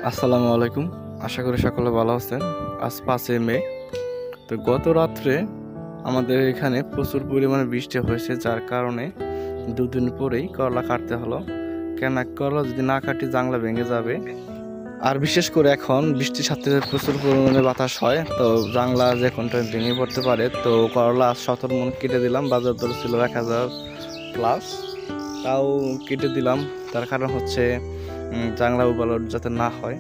আসসালামু আলাইকুম। আশা করি সকলে ভালো আছেন। আজ 5 মে। তো গত রাত্রে আমাদের এখানে প্রচুর পরিমাণে বৃষ্টি হয়েছে, যার কারণে দুদিন পরেই করলা কাটতে হলো। কেন করলা যদি না কাটি জাংলা ভেঙে যাবে। আর বিশেষ করে এখন বৃষ্টির সাথে প্রচুর পরিমাণে বাতাস হয়, তো জাংলা যে কোনটা ভেঙে পড়তে পারে। তো করলা 17 মণ কেটে দিলাম, বাজার দর ছিল 1000 প্লাস, তাও কেটে দিলাম। তার কারণ হচ্ছে জাংলা উবালট যাতে না হয়।